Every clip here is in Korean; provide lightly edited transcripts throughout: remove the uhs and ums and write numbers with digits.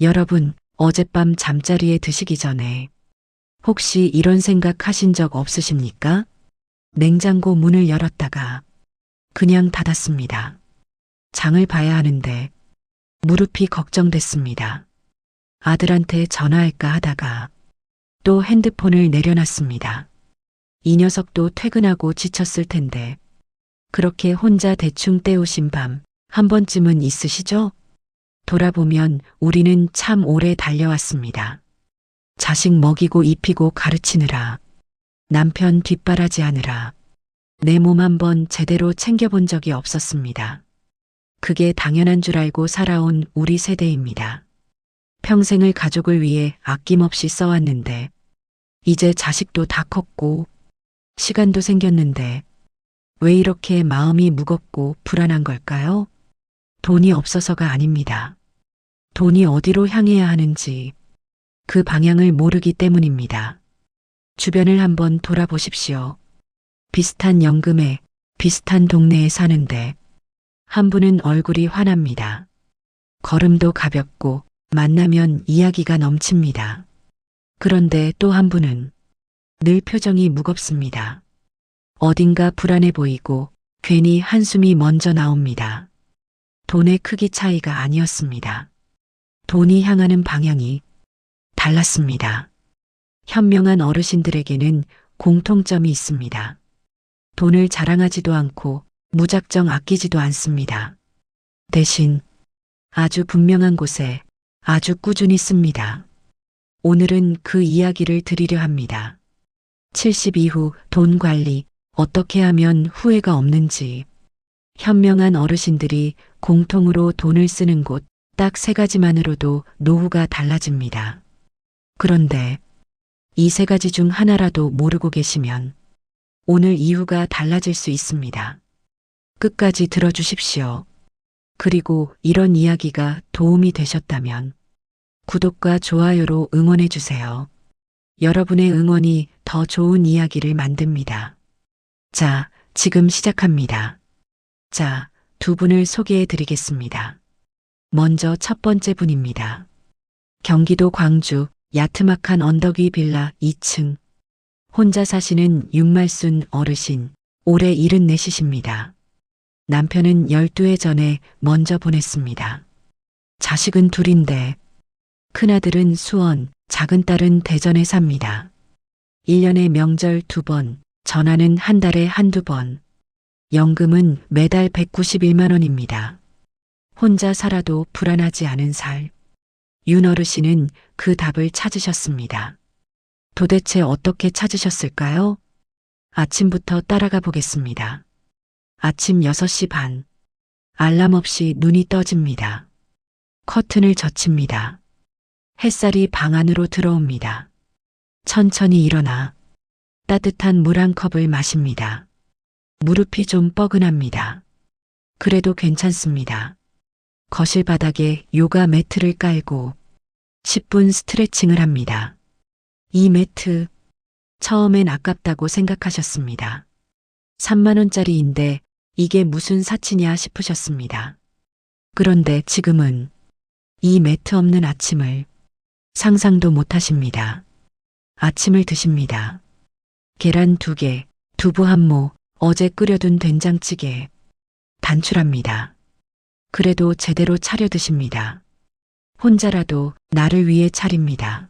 여러분, 어젯밤 잠자리에 드시기 전에 혹시 이런 생각 하신 적 없으십니까? 냉장고 문을 열었다가 그냥 닫았습니다. 장을 봐야 하는데 무릎이 걱정됐습니다. 아들한테 전화할까 하다가 또 핸드폰을 내려놨습니다. 이 녀석도 퇴근하고 지쳤을 텐데 그렇게 혼자 대충 때우신 밤 한 번쯤은 있으시죠? 돌아보면 우리는 참 오래 달려왔습니다. 자식 먹이고 입히고 가르치느라, 남편 뒷바라지하느라 내 몸 한 번 제대로 챙겨본 적이 없었습니다. 그게 당연한 줄 알고 살아온 우리 세대입니다. 평생을 가족을 위해 아낌없이 써왔는데 이제 자식도 다 컸고 시간도 생겼는데 왜 이렇게 마음이 무겁고 불안한 걸까요? 돈이 없어서가 아닙니다. 돈이 어디로 향해야 하는지 그 방향을 모르기 때문입니다. 주변을 한번 돌아보십시오. 비슷한 연금에 비슷한 동네에 사는데 한 분은 얼굴이 환합니다. 걸음도 가볍고 만나면 이야기가 넘칩니다. 그런데 또 한 분은 늘 표정이 무겁습니다. 어딘가 불안해 보이고 괜히 한숨이 먼저 나옵니다. 돈의 크기 차이가 아니었습니다. 돈이 향하는 방향이 달랐습니다. 현명한 어르신들에게는 공통점이 있습니다. 돈을 자랑하지도 않고 무작정 아끼지도 않습니다. 대신 아주 분명한 곳에 아주 꾸준히 씁니다. 오늘은 그 이야기를 드리려 합니다. 70 이후 돈 관리 어떻게 하면 후회가 없는지, 현명한 어르신들이 공통으로 돈을 쓰는 곳 딱 3가지만으로도 노후가 달라집니다. 그런데 이 3가지 중 하나라도 모르고 계시면 오늘 이후가 달라질 수 있습니다. 끝까지 들어주십시오. 그리고 이런 이야기가 도움이 되셨다면 구독과 좋아요로 응원해 주세요. 여러분의 응원이 더 좋은 이야기를 만듭니다. 자, 지금 시작합니다. 자, 두 분을 소개해 드리겠습니다. 먼저 첫 번째 분입니다. 경기도 광주 야트막한 언덕 위 빌라 2층. 혼자 사시는 윤말순 어르신, 올해 74이십니다. 남편은 12해 전에 먼저 보냈습니다. 자식은 둘인데 큰아들은 수원, 작은 딸은 대전에 삽니다. 1년에 명절 2번, 전화는 한 달에 한두 번. 연금은 매달 191만 원입니다. 혼자 살아도 불안하지 않은 살. 윤 어르신은 그 답을 찾으셨습니다. 도대체 어떻게 찾으셨을까요? 아침부터 따라가 보겠습니다. 아침 6시 반. 알람 없이 눈이 떠집니다. 커튼을 젖힙니다. 햇살이 방 안으로 들어옵니다. 천천히 일어나 따뜻한 물 한 컵을 마십니다. 무릎이 좀 뻐근합니다. 그래도 괜찮습니다. 거실 바닥에 요가 매트를 깔고 10분 스트레칭을 합니다. 이 매트, 처음엔 아깝다고 생각하셨습니다. 3만 원짜리인데 이게 무슨 사치냐 싶으셨습니다. 그런데 지금은 이 매트 없는 아침을 상상도 못 하십니다. 아침을 드십니다. 계란 2개, 두부 한 모, 어제 끓여둔 된장찌개. 단출합니다. 그래도 제대로 차려 드십니다. 혼자라도 나를 위해 차립니다.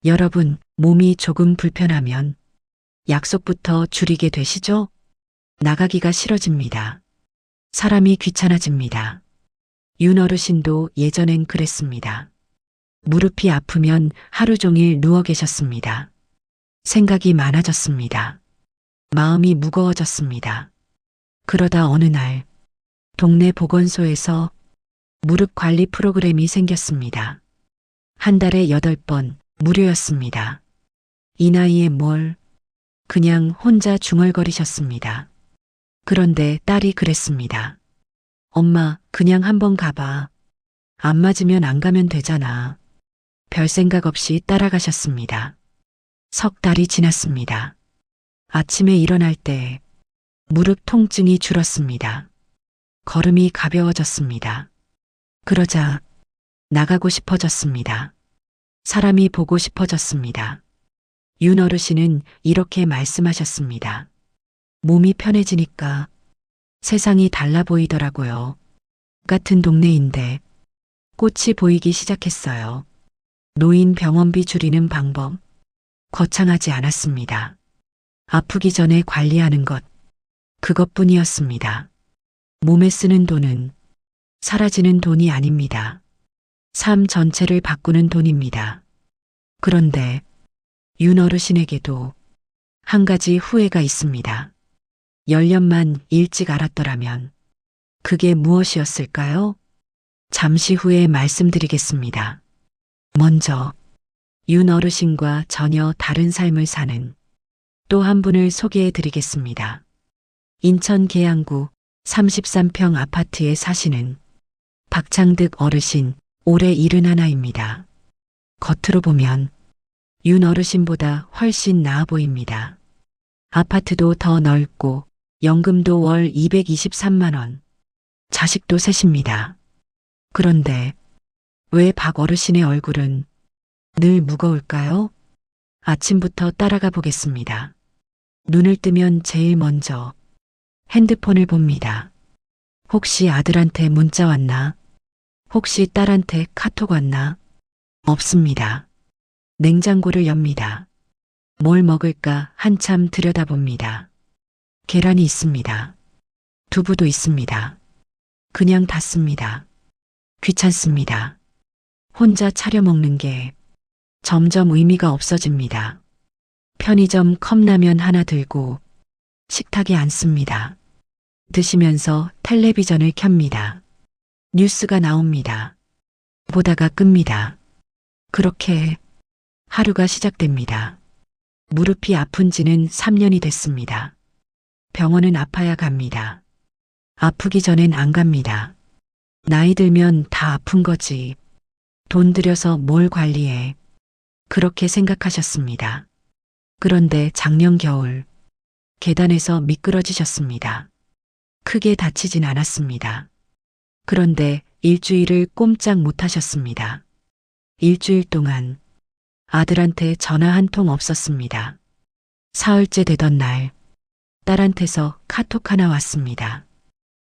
여러분, 몸이 조금 불편하면 약속부터 줄이게 되시죠? 나가기가 싫어집니다. 사람이 귀찮아집니다. 윤 어르신도 예전엔 그랬습니다. 무릎이 아프면 하루 종일 누워 계셨습니다. 생각이 많아졌습니다. 마음이 무거워졌습니다. 그러다 어느 날 동네 보건소에서 무릎 관리 프로그램이 생겼습니다. 한 달에 8번 무료였습니다. 이 나이에 뭘, 그냥 혼자 중얼거리셨습니다. 그런데 딸이 그랬습니다. 엄마, 그냥 한번 가봐. 안 맞으면 안 가면 되잖아. 별 생각 없이 따라가셨습니다. 석 달이 지났습니다. 아침에 일어날 때 무릎 통증이 줄었습니다. 걸음이 가벼워졌습니다. 그러자 나가고 싶어졌습니다. 사람이 보고 싶어졌습니다. 윤 어르신은 이렇게 말씀하셨습니다. 몸이 편해지니까 세상이 달라 보이더라고요. 같은 동네인데 꽃이 보이기 시작했어요. 노인 병원비 줄이는 방법 거창하지 않았습니다. 아프기 전에 관리하는 것, 그것뿐이었습니다. 몸에 쓰는 돈은 사라지는 돈이 아닙니다. 삶 전체를 바꾸는 돈입니다. 그런데 윤 어르신에게도 한 가지 후회가 있습니다. 10년만 일찍 알았더라면 그게 무엇이었을까요? 잠시 후에 말씀드리겠습니다. 먼저 윤 어르신과 전혀 다른 삶을 사는 또 한 분을 소개해 드리겠습니다. 인천 계양구 33평 아파트에 사시는 박창득 어르신, 올해 71입니다. 겉으로 보면 윤 어르신보다 훨씬 나아 보입니다. 아파트도 더 넓고 연금도 월 223만 원, 자식도 셋입니다. 그런데 왜 박 어르신의 얼굴은 늘 무거울까요? 아침부터 따라가 보겠습니다. 눈을 뜨면 제일 먼저 핸드폰을 봅니다. 혹시 아들한테 문자 왔나? 혹시 딸한테 카톡 왔나? 없습니다. 냉장고를 엽니다. 뭘 먹을까 한참 들여다봅니다. 계란이 있습니다. 두부도 있습니다. 그냥 닫습니다. 귀찮습니다. 혼자 차려 먹는 게 점점 의미가 없어집니다. 편의점 컵라면 하나 들고 식탁에 앉습니다. 드시면서 텔레비전을 켭니다. 뉴스가 나옵니다. 보다가 끕니다. 그렇게 하루가 시작됩니다. 무릎이 아픈 지는 3년이 됐습니다. 병원은 아파야 갑니다. 아프기 전엔 안 갑니다. 나이 들면 다 아픈 거지. 돈 들여서 뭘 관리해. 그렇게 생각하셨습니다. 그런데 작년 겨울 계단에서 미끄러지셨습니다. 크게 다치진 않았습니다. 그런데 일주일을 꼼짝 못 하셨습니다. 일주일 동안 아들한테 전화 한 통 없었습니다. 사흘째 되던 날 딸한테서 카톡 하나 왔습니다.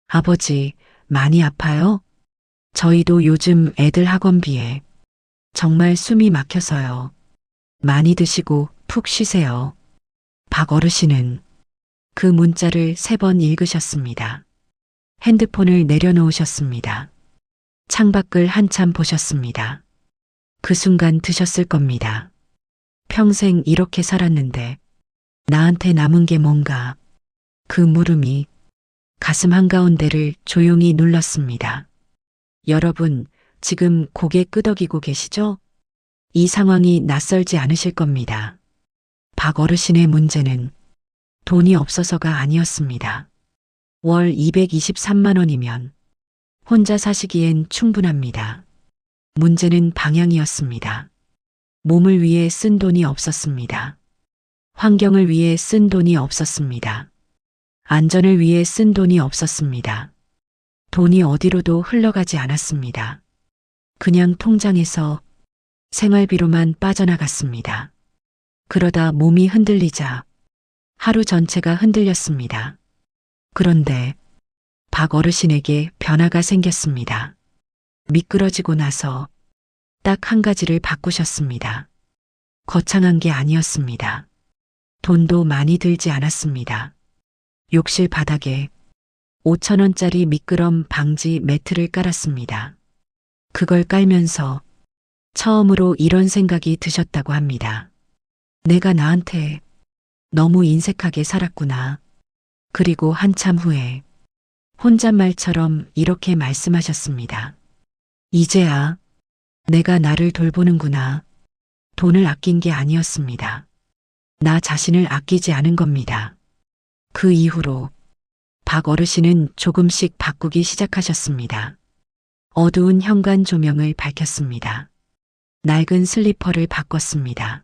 아버지, 많이 아파요? 저희도 요즘 애들 학원비에 정말 숨이 막혀서요. 많이 드시고 푹 쉬세요. 박 어르신은 그 문자를 3번 읽으셨습니다. 핸드폰을 내려놓으셨습니다. 창밖을 한참 보셨습니다. 그 순간 드셨을 겁니다. 평생 이렇게 살았는데 나한테 남은 게 뭔가. 그 물음이 가슴 한가운데를 조용히 눌렀습니다. 여러분, 지금 고개 끄덕이고 계시죠? 이 상황이 낯설지 않으실 겁니다. 박 어르신의 문제는 돈이 없어서가 아니었습니다. 월 223만 원이면 혼자 사시기엔 충분합니다. 문제는 방향이었습니다. 몸을 위해 쓴 돈이 없었습니다. 환경을 위해 쓴 돈이 없었습니다. 안전을 위해 쓴 돈이 없었습니다. 돈이 어디로도 흘러가지 않았습니다. 그냥 통장에서 생활비로만 빠져나갔습니다. 그러다 몸이 흔들리자 하루 전체가 흔들렸습니다. 그런데 박 어르신에게 변화가 생겼습니다. 미끄러지고 나서 딱 한 가지를 바꾸셨습니다. 거창한 게 아니었습니다. 돈도 많이 들지 않았습니다. 욕실 바닥에 5,000원짜리 미끄럼 방지 매트를 깔았습니다. 그걸 깔면서 처음으로 이런 생각이 드셨다고 합니다. 내가 나한테 너무 인색하게 살았구나. 그리고 한참 후에 혼잣말처럼 이렇게 말씀하셨습니다. 이제야 내가 나를 돌보는구나. 돈을 아낀 게 아니었습니다. 나 자신을 아끼지 않은 겁니다. 그 이후로 박 어르신은 조금씩 바꾸기 시작하셨습니다. 어두운 현관 조명을 밝혔습니다. 낡은 슬리퍼를 바꿨습니다.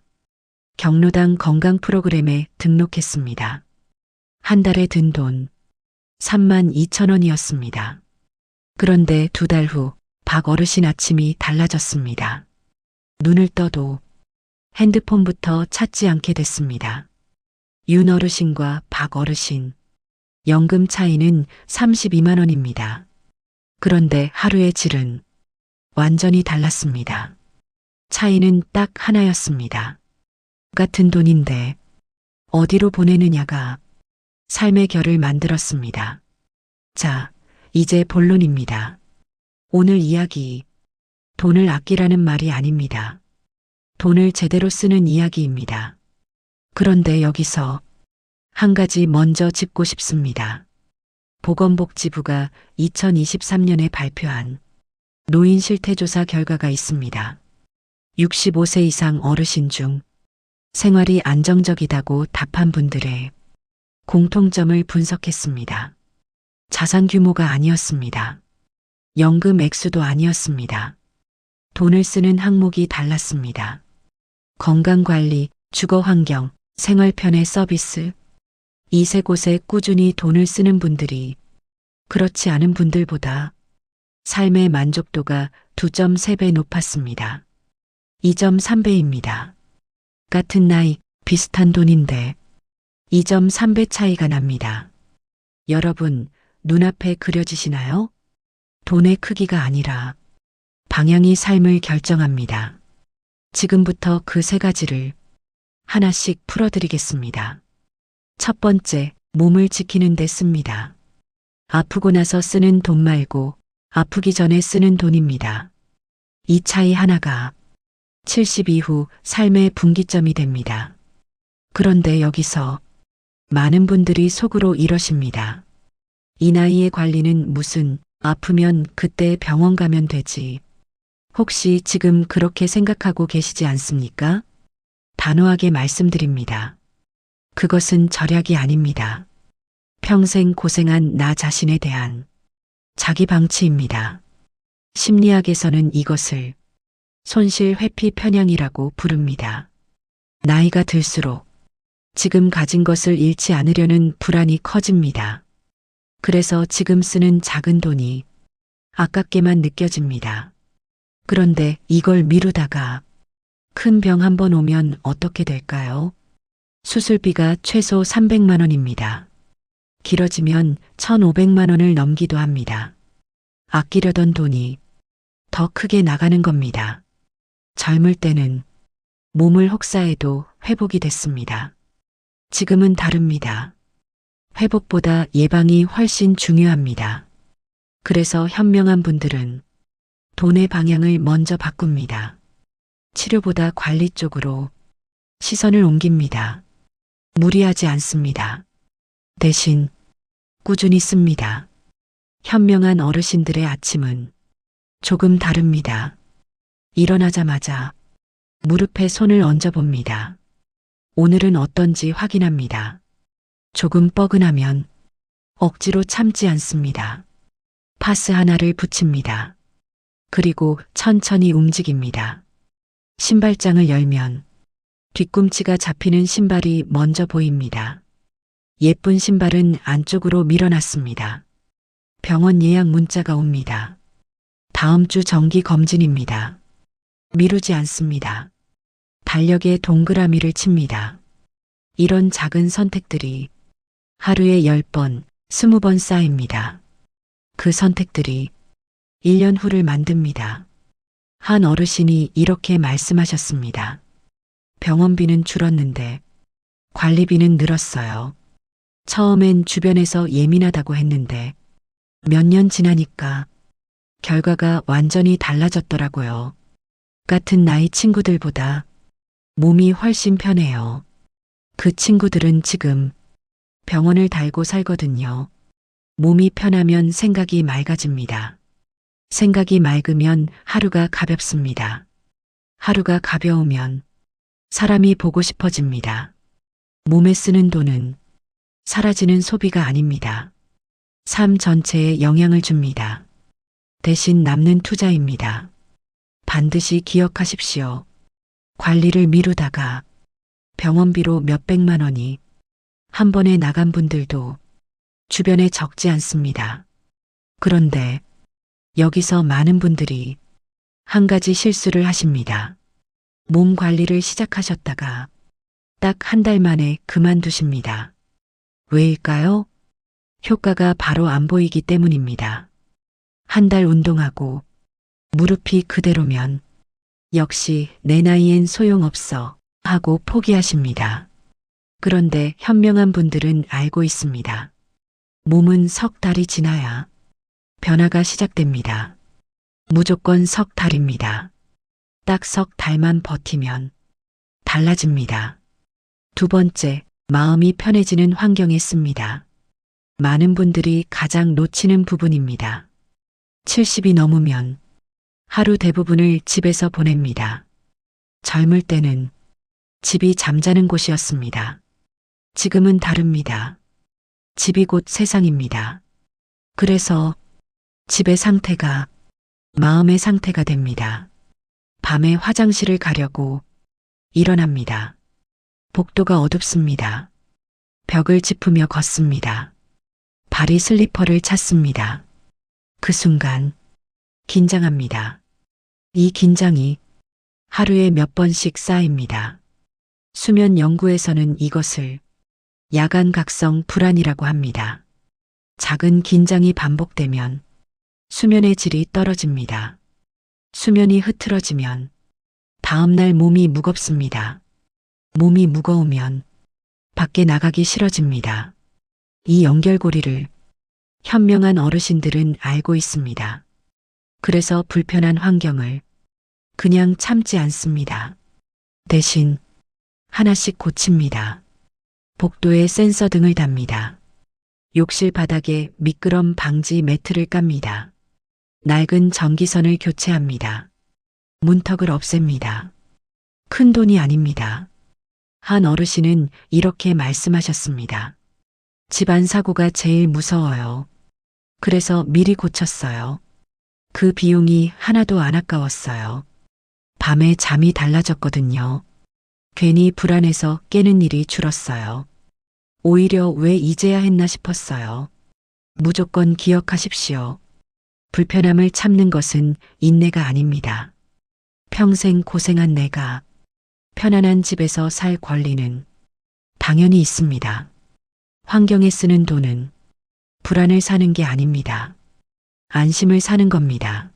경로당 건강 프로그램에 등록했습니다. 한 달에 든 돈 32,000원이었습니다. 그런데 2달 후 박 어르신 아침이 달라졌습니다. 눈을 떠도 핸드폰부터 찾지 않게 됐습니다. 윤 어르신과 박 어르신. 연금 차이는 32만 원입니다. 그런데 하루의 질은 완전히 달랐습니다. 차이는 딱 하나였습니다. 같은 돈인데 어디로 보내느냐가 삶의 결을 만들었습니다. 자, 이제 본론입니다. 오늘 이야기, 돈을 아끼라는 말이 아닙니다. 돈을 제대로 쓰는 이야기입니다. 그런데 여기서 한 가지 먼저 짚고 싶습니다. 보건복지부가 2023년에 발표한 노인 실태조사 결과가 있습니다. 65세 이상 어르신 중 생활이 안정적이다고 답한 분들의 공통점을 분석했습니다. 자산 규모가 아니었습니다. 연금 액수도 아니었습니다. 돈을 쓰는 항목이 달랐습니다. 건강관리, 주거환경, 생활편의 서비스, 이 세 곳에 꾸준히 돈을 쓰는 분들이 그렇지 않은 분들보다 삶의 만족도가 2.3배 높았습니다. 2.3배입니다. 같은 나이, 비슷한 돈인데 2.3배 차이가 납니다. 여러분, 눈앞에 그려지시나요? 돈의 크기가 아니라 방향이 삶을 결정합니다. 지금부터 그 세 가지를 하나씩 풀어드리겠습니다. 첫 번째, 몸을 지키는 데 씁니다. 아프고 나서 쓰는 돈 말고 아프기 전에 쓰는 돈입니다. 이 차이 하나가 70 이후 삶의 분기점이 됩니다. 그런데 여기서 많은 분들이 속으로 이러십니다. 이 나이의 관리는 무슨, 아프면 그때 병원 가면 되지. 혹시 지금 그렇게 생각하고 계시지 않습니까? 단호하게 말씀드립니다. 그것은 절약이 아닙니다. 평생 고생한 나 자신에 대한 자기 방치입니다. 심리학에서는 이것을 손실 회피 편향이라고 부릅니다. 나이가 들수록 지금 가진 것을 잃지 않으려는 불안이 커집니다. 그래서 지금 쓰는 작은 돈이 아깝게만 느껴집니다. 그런데 이걸 미루다가 큰 병 한 번 오면 어떻게 될까요? 수술비가 최소 300만 원입니다. 길어지면 1,500만 원을 넘기도 합니다. 아끼려던 돈이 더 크게 나가는 겁니다. 젊을 때는 몸을 혹사해도 회복이 됐습니다. 지금은 다릅니다. 회복보다 예방이 훨씬 중요합니다. 그래서 현명한 분들은 돈의 방향을 먼저 바꿉니다. 치료보다 관리 쪽으로 시선을 옮깁니다. 무리하지 않습니다. 대신 꾸준히 씁니다. 현명한 어르신들의 아침은 조금 다릅니다. 일어나자마자 무릎에 손을 얹어봅니다. 오늘은 어떤지 확인합니다. 조금 뻐근하면 억지로 참지 않습니다. 파스 하나를 붙입니다. 그리고 천천히 움직입니다. 신발장을 열면 뒤꿈치가 잡히는 신발이 먼저 보입니다. 예쁜 신발은 안쪽으로 밀어놨습니다. 병원 예약 문자가 옵니다. 다음 주 정기 검진입니다. 미루지 않습니다. 달력에 동그라미를 칩니다. 이런 작은 선택들이 하루에 10번, 20번 쌓입니다. 그 선택들이 1년 후를 만듭니다. 한 어르신이 이렇게 말씀하셨습니다. 병원비는 줄었는데 관리비는 늘었어요. 처음엔 주변에서 예민하다고 했는데 몇 년 지나니까 결과가 완전히 달라졌더라고요. 같은 나이 친구들보다 몸이 훨씬 편해요. 그 친구들은 지금 병원을 달고 살거든요. 몸이 편하면 생각이 맑아집니다. 생각이 맑으면 하루가 가볍습니다. 하루가 가벼우면 사람이 보고 싶어집니다. 몸에 쓰는 돈은 사라지는 소비가 아닙니다. 삶 전체에 영향을 줍니다. 대신 남는 투자입니다. 반드시 기억하십시오. 관리를 미루다가 병원비로 몇백만 원이 한 번에 나간 분들도 주변에 적지 않습니다. 그런데 여기서 많은 분들이 한 가지 실수를 하십니다. 몸 관리를 시작하셨다가 딱 한 달 만에 그만두십니다. 왜일까요? 효과가 바로 안 보이기 때문입니다. 한 달 운동하고 무릎이 그대로면 역시 내 나이엔 소용없어 하고 포기하십니다. 그런데 현명한 분들은 알고 있습니다. 몸은 석 달이 지나야 변화가 시작됩니다. 무조건 석 달입니다. 딱 석 달만 버티면 달라집니다. 두 번째, 마음이 편해지는 환경에 씁니다. 많은 분들이 가장 놓치는 부분입니다. 70이 넘으면 하루 대부분을 집에서 보냅니다. 젊을 때는 집이 잠자는 곳이었습니다. 지금은 다릅니다. 집이 곧 세상입니다. 그래서 집의 상태가 마음의 상태가 됩니다. 밤에 화장실을 가려고 일어납니다. 복도가 어둡습니다. 벽을 짚으며 걷습니다. 발이 슬리퍼를 찾습니다. 그 순간 긴장합니다. 이 긴장이 하루에 몇 번씩 쌓입니다. 수면 연구에서는 이것을 야간각성 불안이라고 합니다. 작은 긴장이 반복되면 수면의 질이 떨어집니다. 수면이 흐트러지면 다음날 몸이 무겁습니다. 몸이 무거우면 밖에 나가기 싫어집니다. 이 연결고리를 현명한 어르신들은 알고 있습니다. 그래서 불편한 환경을 그냥 참지 않습니다. 대신 하나씩 고칩니다. 복도에 센서 등을 답니다. 욕실 바닥에 미끄럼 방지 매트를 깝니다. 낡은 전기선을 교체합니다. 문턱을 없앱니다. 큰 돈이 아닙니다. 한 어르신은 이렇게 말씀하셨습니다. 집안 사고가 제일 무서워요. 그래서 미리 고쳤어요. 그 비용이 하나도 안 아까웠어요. 밤에 잠이 달라졌거든요. 괜히 불안해서 깨는 일이 줄었어요. 오히려 왜 이제야 했나 싶었어요. 무조건 기억하십시오. 불편함을 참는 것은 인내가 아닙니다. 평생 고생한 내가 편안한 집에서 살 권리는 당연히 있습니다. 환경에 쓰는 돈은 불안을 사는 게 아닙니다. 안심을 사는 겁니다.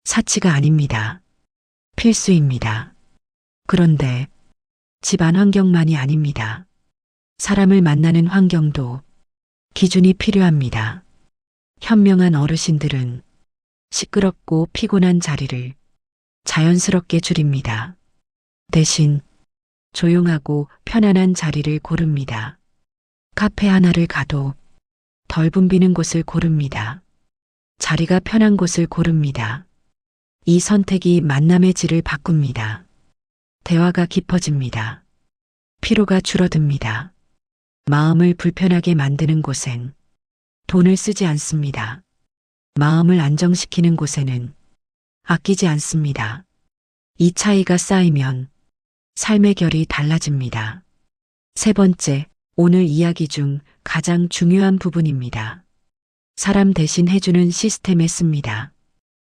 사치가 아닙니다. 필수입니다. 그런데 집안 환경만이 아닙니다. 사람을 만나는 환경도 기준이 필요합니다. 현명한 어르신들은 시끄럽고 피곤한 자리를 자연스럽게 줄입니다. 대신 조용하고 편안한 자리를 고릅니다. 카페 하나를 가도 덜 붐비는 곳을 고릅니다. 자리가 편한 곳을 고릅니다. 이 선택이 만남의 질을 바꿉니다. 대화가 깊어집니다. 피로가 줄어듭니다. 마음을 불편하게 만드는 곳엔 돈을 쓰지 않습니다. 마음을 안정시키는 곳에는 아끼지 않습니다. 이 차이가 쌓이면 삶의 결이 달라집니다. 세 번째, 오늘 이야기 중 가장 중요한 부분입니다. 사람 대신 해주는 시스템에 씁니다.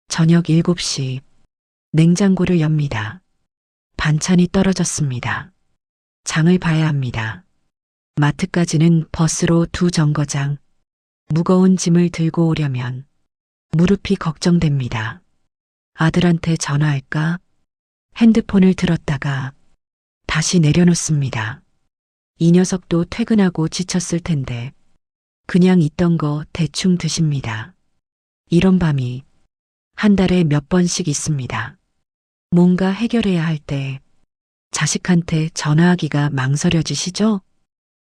저녁 7시 냉장고를 엽니다. 반찬이 떨어졌습니다. 장을 봐야 합니다. 마트까지는 버스로 2정거장. 무거운 짐을 들고 오려면 무릎이 걱정됩니다. 아들한테 전화할까? 핸드폰을 들었다가 다시 내려놓습니다. 이 녀석도 퇴근하고 지쳤을 텐데 그냥 있던 거 대충 드십니다. 이런 밤이 한 달에 몇 번씩 있습니다. 뭔가 해결해야 할 때 자식한테 전화하기가 망설여지시죠?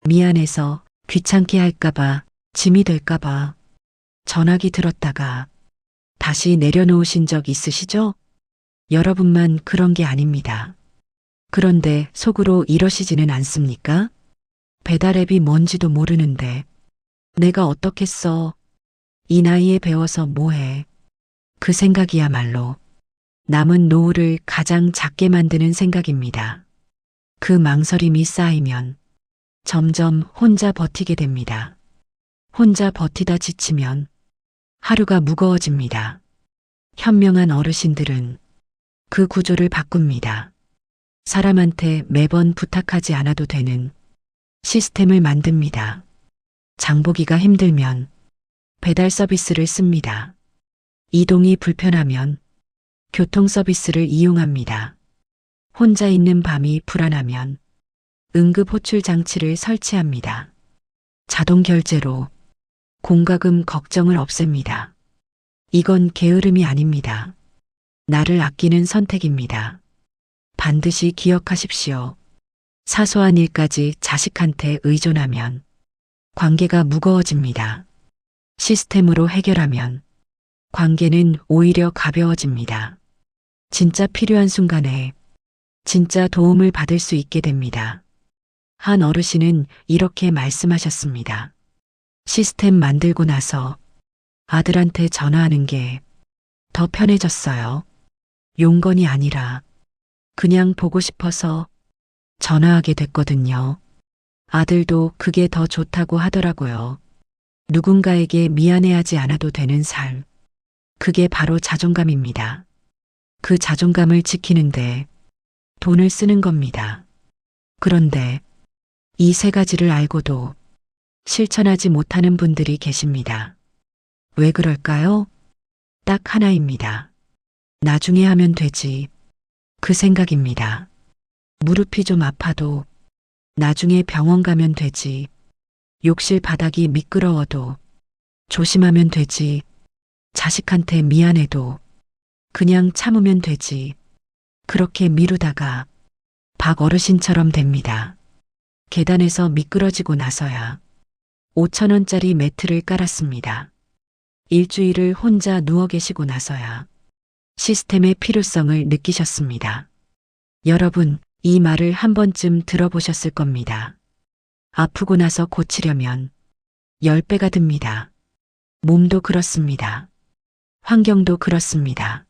미안해서 귀찮게 할까봐, 짐이 될까봐 전화기 들었다가 다시 내려놓으신 적 있으시죠? 여러분만 그런 게 아닙니다. 그런데 속으로 이러시지는 않습니까? 배달앱이 뭔지도 모르는데 내가 어떻겠어? 이 나이에 배워서 뭐해? 그 생각이야말로 남은 노후를 가장 작게 만드는 생각입니다. 그 망설임이 쌓이면 점점 혼자 버티게 됩니다. 혼자 버티다 지치면 하루가 무거워집니다. 현명한 어르신들은 그 구조를 바꿉니다. 사람한테 매번 부탁하지 않아도 되는 시스템을 만듭니다. 장보기가 힘들면 배달 서비스를 씁니다. 이동이 불편하면 교통 서비스를 이용합니다. 혼자 있는 밤이 불안하면 응급 호출 장치를 설치합니다. 자동 결제로 공과금 걱정을 없앱니다. 이건 게으름이 아닙니다. 나를 아끼는 선택입니다. 반드시 기억하십시오. 사소한 일까지 자식한테 의존하면 관계가 무거워집니다. 시스템으로 해결하면 관계는 오히려 가벼워집니다. 진짜 필요한 순간에 진짜 도움을 받을 수 있게 됩니다. 한 어르신은 이렇게 말씀하셨습니다. 시스템 만들고 나서 아들한테 전화하는 게 더 편해졌어요. 용건이 아니라 그냥 보고 싶어서 전화하게 됐거든요. 아들도 그게 더 좋다고 하더라고요. 누군가에게 미안해하지 않아도 되는 삶. 그게 바로 자존감입니다. 그 자존감을 지키는데 돈을 쓰는 겁니다. 그런데 이 세 가지를 알고도 실천하지 못하는 분들이 계십니다. 왜 그럴까요? 딱 하나입니다. 나중에 하면 되지. 그 생각입니다. 무릎이 좀 아파도 나중에 병원 가면 되지. 욕실 바닥이 미끄러워도 조심하면 되지. 자식한테 미안해도 그냥 참으면 되지. 그렇게 미루다가 박 어르신처럼 됩니다. 계단에서 미끄러지고 나서야 5,000원짜리 매트를 깔았습니다. 일주일을 혼자 누워 계시고 나서야 시스템의 필요성을 느끼셨습니다. 여러분, 이 말을 한 번쯤 들어보셨을 겁니다. 아프고 나서 고치려면 10배가 듭니다. 몸도 그렇습니다. 환경도 그렇습니다.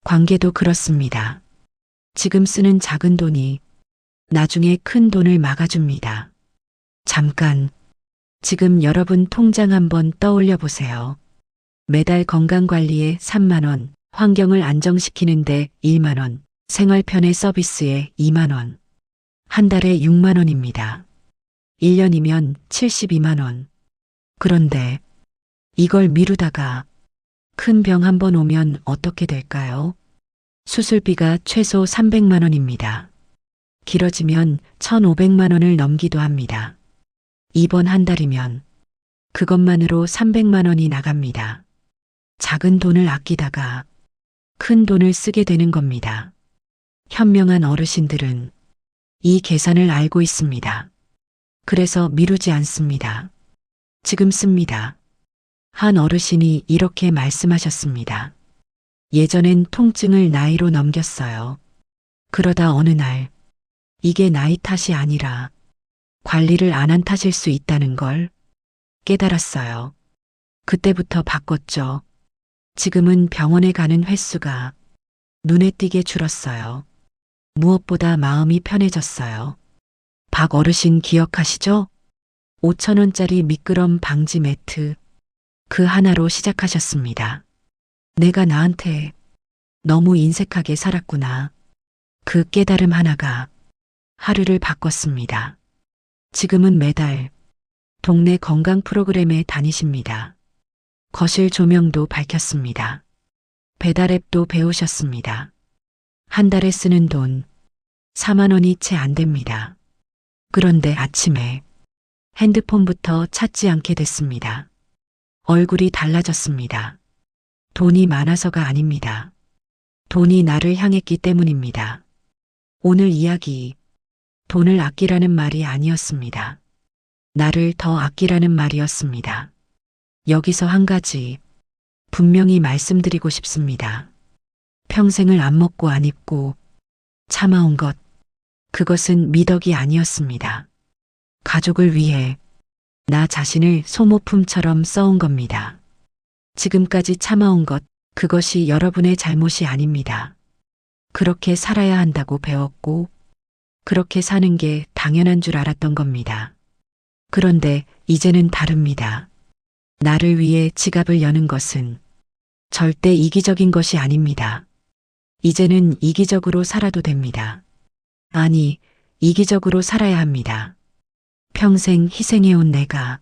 관계도 그렇습니다. 지금 쓰는 작은 돈이 나중에 큰 돈을 막아줍니다. 잠깐, 지금 여러분 통장 한번 떠올려 보세요. 매달 건강관리에 3만 원, 환경을 안정시키는데 1만 원, 생활편의 서비스에 2만 원. 한 달에 6만 원입니다. 1년이면 72만 원. 그런데 이걸 미루다가 큰 병 한 번 오면 어떻게 될까요? 수술비가 최소 300만 원입니다. 길어지면 1,500만 원을 넘기도 합니다. 입원 한 달이면 그것만으로 300만 원이 나갑니다. 작은 돈을 아끼다가 큰 돈을 쓰게 되는 겁니다. 현명한 어르신들은 이 계산을 알고 있습니다. 그래서 미루지 않습니다. 지금 씁니다. 한 어르신이 이렇게 말씀하셨습니다. 예전엔 통증을 나이로 넘겼어요. 그러다 어느 날 이게 나이 탓이 아니라 관리를 안 한 탓일 수 있다는 걸 깨달았어요. 그때부터 바꿨죠. 지금은 병원에 가는 횟수가 눈에 띄게 줄었어요. 무엇보다 마음이 편해졌어요. 박 어르신 기억하시죠? 5,000원짜리 미끄럼 방지 매트. 그 하나로 시작하셨습니다. 내가 나한테 너무 인색하게 살았구나. 그 깨달음 하나가 하루를 바꿨습니다. 지금은 매달 동네 건강 프로그램에 다니십니다. 거실 조명도 밝혔습니다. 배달 앱도 배우셨습니다. 한 달에 쓰는 돈 4만 원이 채 안 됩니다. 그런데 아침에 핸드폰부터 찾지 않게 됐습니다. 얼굴이 달라졌습니다. 돈이 많아서가 아닙니다. 돈이 나를 향했기 때문입니다. 오늘 이야기, 돈을 아끼라는 말이 아니었습니다. 나를 더 아끼라는 말이었습니다. 여기서 한 가지 분명히 말씀드리고 싶습니다. 평생을 안 먹고 안 입고 참아온 것, 그것은 미덕이 아니었습니다. 가족을 위해 나 자신을 소모품처럼 써온 겁니다. 지금까지 참아온 것, 그것이 여러분의 잘못이 아닙니다. 그렇게 살아야 한다고 배웠고, 그렇게 사는 게 당연한 줄 알았던 겁니다. 그런데 이제는 다릅니다. 나를 위해 지갑을 여는 것은 절대 이기적인 것이 아닙니다. 이제는 이기적으로 살아도 됩니다. 아니, 이기적으로 살아야 합니다. 평생 희생해온 내가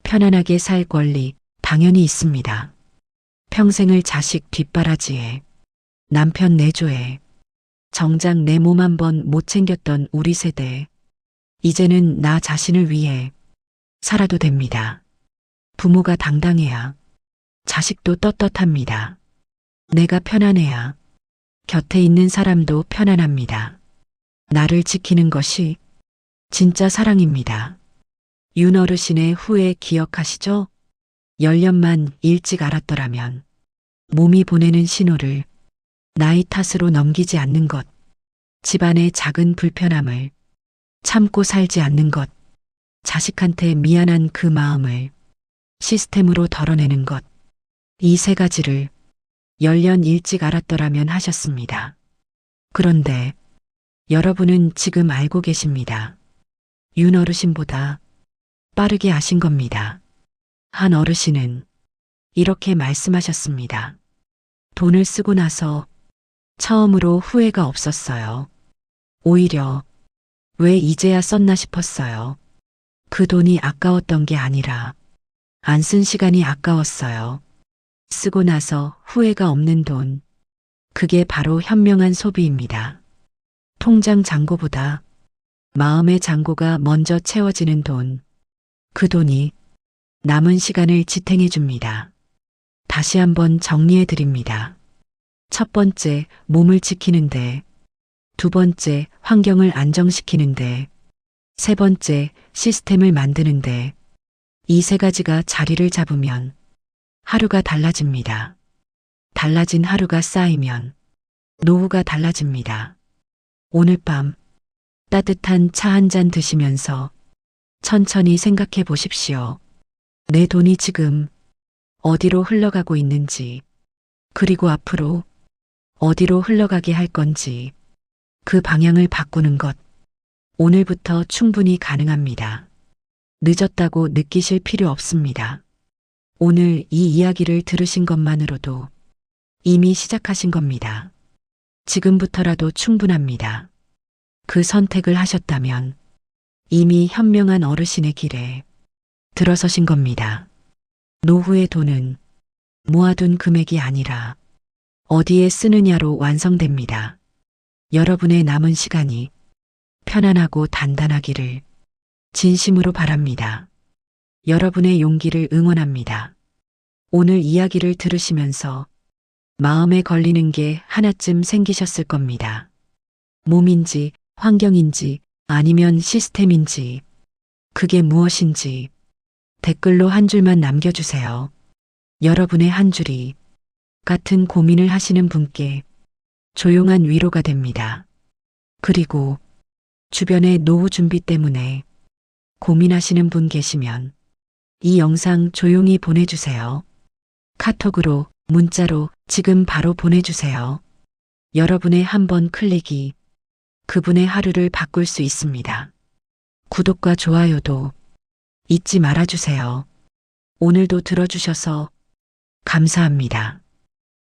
편안하게 살 권리 당연히 있습니다. 평생을 자식 뒷바라지에 남편 내조에 정작 내 몸 한 번 못 챙겼던 우리 세대. 이제는 나 자신을 위해 살아도 됩니다. 부모가 당당해야 자식도 떳떳합니다. 내가 편안해야 곁에 있는 사람도 편안합니다. 나를 지키는 것이 진짜 사랑입니다. 윤 어르신의 후회 기억하시죠? 10년만 일찍 알았더라면 몸이 보내는 신호를 나이 탓으로 넘기지 않는 것, 집안의 작은 불편함을 참고 살지 않는 것, 자식한테 미안한 그 마음을 시스템으로 덜어내는 것, 이 세 가지를 10년 일찍 알았더라면 하셨습니다. 그런데 여러분은 지금 알고 계십니다. 윤 어르신보다 빠르게 아신 겁니다. 한 어르신은 이렇게 말씀하셨습니다. 돈을 쓰고 나서 처음으로 후회가 없었어요. 오히려 왜 이제야 썼나 싶었어요. 그 돈이 아까웠던 게 아니라 안 쓴 시간이 아까웠어요. 쓰고 나서 후회가 없는 돈. 그게 바로 현명한 소비입니다. 통장 잔고보다 마음의 잔고가 먼저 채워지는 돈. 그 돈이 남은 시간을 지탱해 줍니다. 다시 한번 정리해 드립니다. 첫 번째, 몸을 지키는데. 두 번째, 환경을 안정시키는데. 세 번째, 시스템을 만드는데. 이 세 가지가 자리를 잡으면 하루가 달라집니다. 달라진 하루가 쌓이면 노후가 달라집니다. 오늘 밤 따뜻한 차 한 잔 드시면서 천천히 생각해 보십시오. 내 돈이 지금 어디로 흘러가고 있는지, 그리고 앞으로 어디로 흘러가게 할 건지, 그 방향을 바꾸는 것, 오늘부터 충분히 가능합니다. 늦었다고 느끼실 필요 없습니다. 오늘 이 이야기를 들으신 것만으로도 이미 시작하신 겁니다. 지금부터라도 충분합니다. 그 선택을 하셨다면 이미 현명한 어르신의 길에 들어서신 겁니다. 노후의 돈은 모아둔 금액이 아니라 어디에 쓰느냐로 완성됩니다. 여러분의 남은 시간이 편안하고 단단하기를 진심으로 바랍니다. 여러분의 용기를 응원합니다. 오늘 이야기를 들으시면서 마음에 걸리는 게 하나쯤 생기셨을 겁니다. 몸인지 환경인지 아니면 시스템인지 그게 무엇인지 댓글로 한 줄만 남겨주세요. 여러분의 한 줄이 같은 고민을 하시는 분께 조용한 위로가 됩니다. 그리고 주변의 노후 준비 때문에 고민하시는 분 계시면 이 영상 조용히 보내주세요. 카톡으로, 문자로 지금 바로 보내주세요. 여러분의 한 번 클릭이 그분의 하루를 바꿀 수 있습니다. 구독과 좋아요도 잊지 말아주세요. 오늘도 들어주셔서 감사합니다.